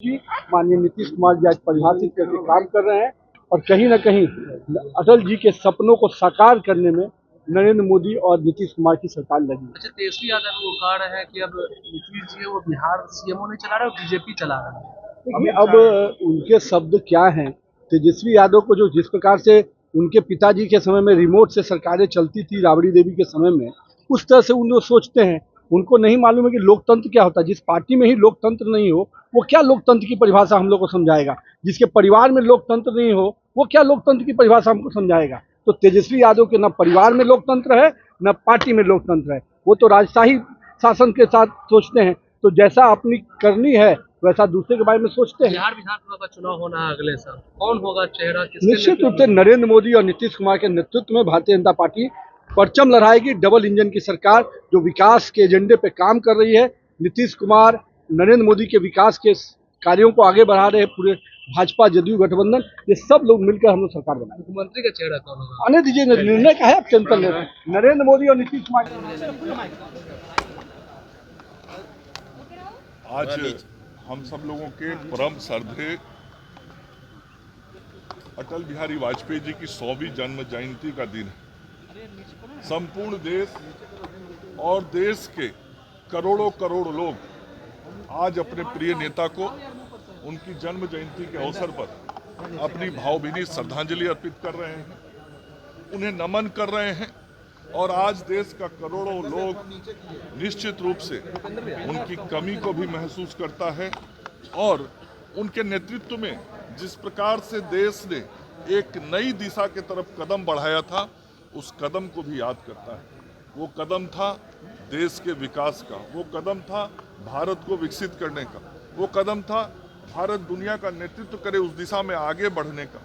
जी माननीय नीतीश कुमार जी आज परिभाषित करके काम कर रहे हैं और कहीं ना कहीं अटल जी के सपनों को साकार करने में नरेंद्र मोदी और नीतीश कुमार की सरकार लगी। अच्छा, तेजस्वी यादव वो कह रहे हैं कि अब नीतीश जी वो बिहार सीएमओ नहीं चला रहा है, बीजेपी चला रहा है। देखिए अब उनके शब्द क्या हैं। तेजस्वी यादव को जो जिस प्रकार से उनके पिताजी के समय में रिमोट से सरकारें चलती थी, राबड़ी देवी के समय में, उस तरह से उन लोग सोचते हैं। उनको नहीं मालूम है कि लोकतंत्र क्या होता है। जिस पार्टी में ही लोकतंत्र नहीं हो वो क्या लोकतंत्र की परिभाषा हम लोग को समझाएगा। जिसके परिवार में लोकतंत्र नहीं हो वो क्या लोकतंत्र की परिभाषा हमको समझाएगा। तो तेजस्वी यादव के न परिवार में लोकतंत्र है न पार्टी में लोकतंत्र है। वो तो राजशाही शासन के साथ सोचते हैं। तो जैसा अपनी करनी है वैसा दूसरे के बारे में सोचते हैं। बिहार विधानसभा का चुनाव होना है अगले साल, कौन होगा चेहरा? निश्चित रूप से नरेंद्र मोदी और नीतीश कुमार के नेतृत्व में भारतीय जनता पार्टी परचम लहराएगी। डबल इंजन की सरकार जो विकास के एजेंडे पे काम कर रही है। नीतीश कुमार नरेंद्र मोदी के विकास के कार्यों को आगे बढ़ा रहे हैं। पूरे भाजपा जदयू गठबंधन ये सब लोग मिलकर हम लोग सरकार बनाए। मुख्यमंत्री का चेहरा कौन होगा? आने दीजिए, निर्णय का है अब चिंतन नरेंद्र मोदी और नीतीश कुमार। आज हम सब लोगों के परम श्रद्धेय अटल बिहारी वाजपेयी जी की 100वीं जन्म जयंती का दिन है। संपूर्ण देश और देश के करोड़ों करोड़ लोग आज अपने प्रिय नेता को उनकी जन्म जयंती के अवसर पर अपनी भावभीनी श्रद्धांजलि अर्पित कर रहे हैं, उन्हें नमन कर रहे हैं। और आज देश का करोड़ों लोग निश्चित रूप से उनकी कमी को भी महसूस करता है और उनके नेतृत्व में जिस प्रकार से देश ने एक नई दिशा की तरफ कदम बढ़ाया था उस कदम को भी याद करता है। वो कदम था देश के विकास का, वो कदम था भारत को विकसित करने का, वो कदम था भारत दुनिया का नेतृत्व करे उस दिशा में आगे बढ़ने का।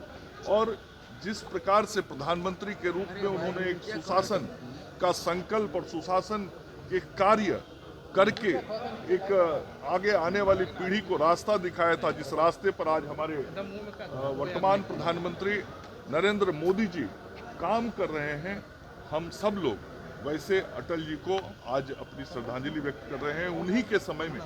और जिस प्रकार से प्रधानमंत्री के रूप में उन्होंने एक सुशासन का संकल्प और सुशासन के कार्य करके एक आगे आने वाली पीढ़ी को रास्ता दिखाया था, जिस रास्ते पर आज हमारे वर्तमान प्रधानमंत्री नरेंद्र मोदी जी काम कर रहे हैं, हम सब लोग वैसे अटल जी को आज अपनी श्रद्धांजलि व्यक्त कर रहे हैं। उन्हीं के समय में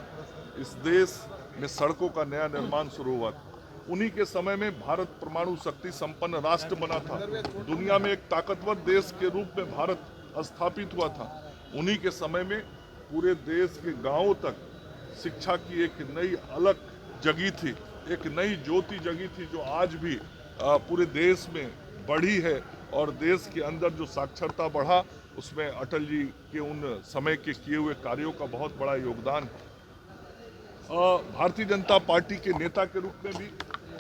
इस देश में सड़कों का नया निर्माण शुरू हुआ था। उन्हीं के समय में भारत परमाणु शक्ति संपन्न राष्ट्र बना था। दुनिया में एक ताकतवर देश के रूप में भारत स्थापित हुआ था। उन्हीं के समय में पूरे देश के गांवों तक शिक्षा की एक नई अलग जगी थी, एक नई ज्योति जगी थी जो आज भी पूरे देश में बढ़ी है। और देश के अंदर जो साक्षरता बढ़ा उसमें अटल जी के उन समय के किए हुए कार्यों का बहुत बड़ा योगदान है। भारतीय जनता पार्टी के नेता के रूप में भी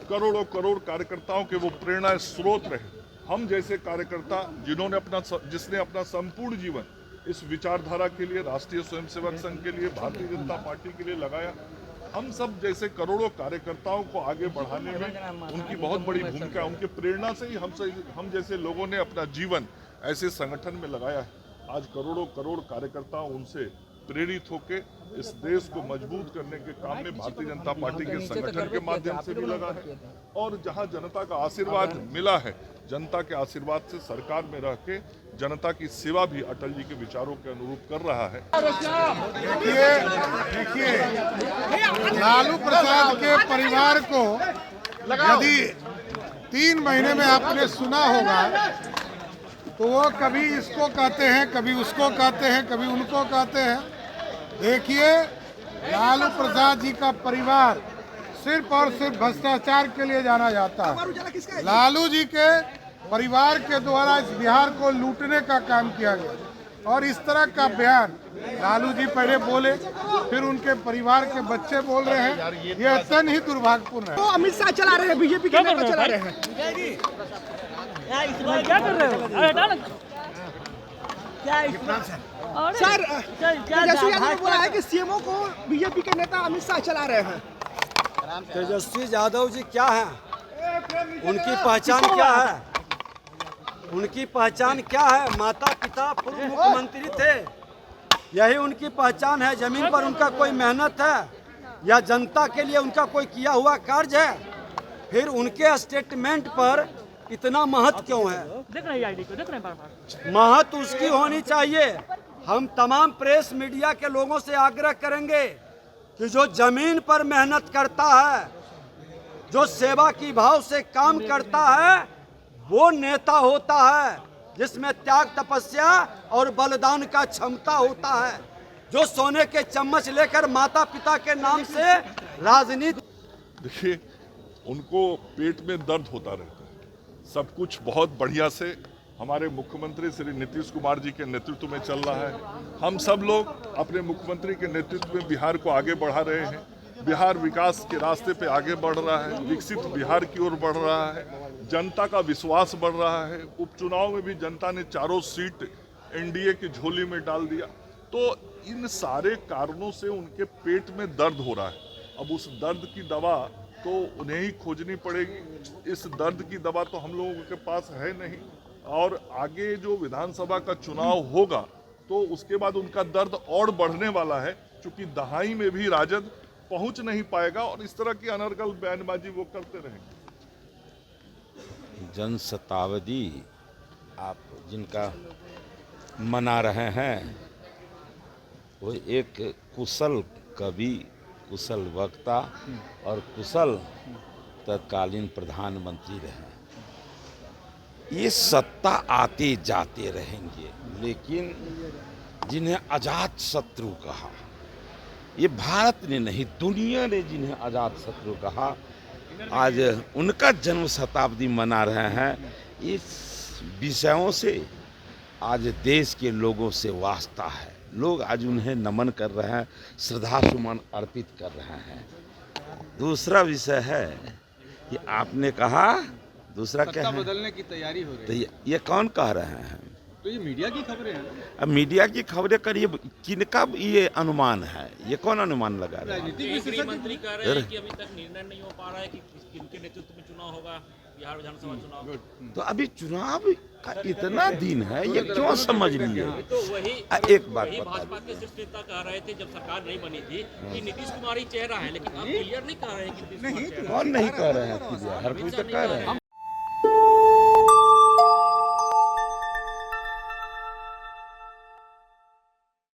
करोड़ों करोड़ कार्यकर्ताओं के वो प्रेरणा स्रोत रहे। हम जैसे कार्यकर्ता जिसने अपना संपूर्ण जीवन इस विचारधारा के लिए, राष्ट्रीय स्वयंसेवक संघ के लिए, भारतीय जनता पार्टी के लिए लगाया, हम सब जैसे करोड़ों कार्यकर्ताओं को आगे बढ़ाने में उनकी बहुत बड़ी भूमिका है। उनकी प्रेरणा से ही हम जैसे लोगों ने अपना जीवन ऐसे संगठन में लगाया है। आज करोड़ों करोड़ कार्यकर्ता उनसे प्रेरित होकर इस देश को मजबूत करने के काम में भारतीय जनता पार्टी के संगठन के माध्यम से भी लगा है। और जहां जनता का आशीर्वाद मिला है, जनता के आशीर्वाद से सरकार में रह के जनता की सेवा भी अटल जी के विचारों के अनुरूप कर रहा है। देखिए लालू प्रसाद के परिवार को यदि 3 महीने में आपने सुना होगा तो वो कभी इसको कहते हैं, कभी उसको कहते हैं, कभी उनको कहते हैं। देखिए लालू प्रसाद जी का परिवार सिर्फ और सिर्फ भ्रष्टाचार के लिए जाना जाता है। लालू जी के परिवार के द्वारा इस बिहार को लूटने का काम किया गया और इस तरह का बयान लालू जी पहले बोले, फिर उनके परिवार के बच्चे बोल रहे हैं। ये अत्यंत ही दुर्भाग्यपूर्ण है। तो अमित शाह चला रहे हैं, बीजेपी के नेता चला रहे हैं। क्या कर रहे हो? सर तेजस्वी यादव ने बोला है कि सीएमओ को बीजेपी के नेता अमित शाह चला रहे हैं। तेजस्वी यादव जी क्या है, उनकी पहचान क्या है? उनकी पहचान क्या है? माता पिता पूर्व मुख्यमंत्री थे, यही उनकी पहचान है। जमीन पर उनका कोई मेहनत है या जनता के लिए उनका कोई किया हुआ कार्य है? फिर उनके स्टेटमेंट पर इतना महत्व क्यों है? देख रहे हैं आईडी को, देख रहे हैं बार-बार। महत्व उसकी होनी चाहिए। हम तमाम प्रेस मीडिया के लोगों से आग्रह करेंगे कि जो जमीन पर मेहनत करता है, जो सेवा की भाव से काम करता है, वो नेता होता है, जिसमें त्याग, तपस्या और बलिदान का क्षमता होता है। जो सोने के चम्मच लेकर माता पिता के नाम से राजनीति। देखिए, उनको पेट में दर्द होता रहता है। सब कुछ बहुत बढ़िया से हमारे मुख्यमंत्री श्री नीतीश कुमार जी के नेतृत्व में चल रहा है। हम सब लोग अपने मुख्यमंत्री के नेतृत्व में बिहार को आगे बढ़ा रहे हैं। बिहार विकास के रास्ते पे आगे बढ़ रहा है, विकसित बिहार की ओर बढ़ रहा है। जनता का विश्वास बढ़ रहा है। उपचुनाव में भी जनता ने चारों सीट एनडीए की झोली में डाल दिया। तो इन सारे कारणों से उनके पेट में दर्द हो रहा है। अब उस दर्द की दवा तो उन्हें ही खोजनी पड़ेगी। इस दर्द की दवा तो हम लोगों के पास है नहीं। और आगे जो विधानसभा का चुनाव होगा तो उसके बाद उनका दर्द और बढ़ने वाला है, क्योंकि दहाई में भी राजद पहुंच नहीं पाएगा और इस तरह की अनर्गल बयानबाजी वो करते रहेंगे। जन शताब्दी आप जिनका मना रहे हैं, वो एक कुशल कवि, कुशल वक्ता और कुशल तत्कालीन प्रधानमंत्री रहे। ये सत्ता आते जाते रहेंगे, लेकिन जिन्हें अजात शत्रु कहा, ये भारत ने नहीं दुनिया ने जिन्हें अजात शत्रु कहा, आज उनका जन्म शताब्दी मना रहे हैं। इस विषयों से आज देश के लोगों से वास्ता है। लोग आज उन्हें नमन कर रहे हैं, श्रद्धा सुमन अर्पित कर रहे हैं। दूसरा विषय है कि आपने कहा, दूसरा क्या है, बदलने की तैयारी हो रही है। ये कौन कह रहे हैं? तो ये मीडिया की खबरें हैं। अब मीडिया की खबरें करिए, किनका ये अनुमान है? ये कौन अनुमान लगा रहा है? गृह मंत्री कह रहे हैं कि अभी तक निर्णय नहीं हो पा रहा है कि किनके नेतृत्व में चुनाव होगा, बिहार विधानसभा चुनाव। तो अभी चुनाव का इतना दिन है, ये क्यों समझ लिए? तो वही एक बात भाजपा के शीर्ष नेता कह रहे थे जब सरकार नहीं बनी थी कि नीतीश कुमार ही चेहरा है, लेकिन आप क्लियर नहीं कह रहे हैं कि नीतीश कुमार चेहरा है। कौन नहीं कह रहे हैं? हर कोई तो कह रहे हैं।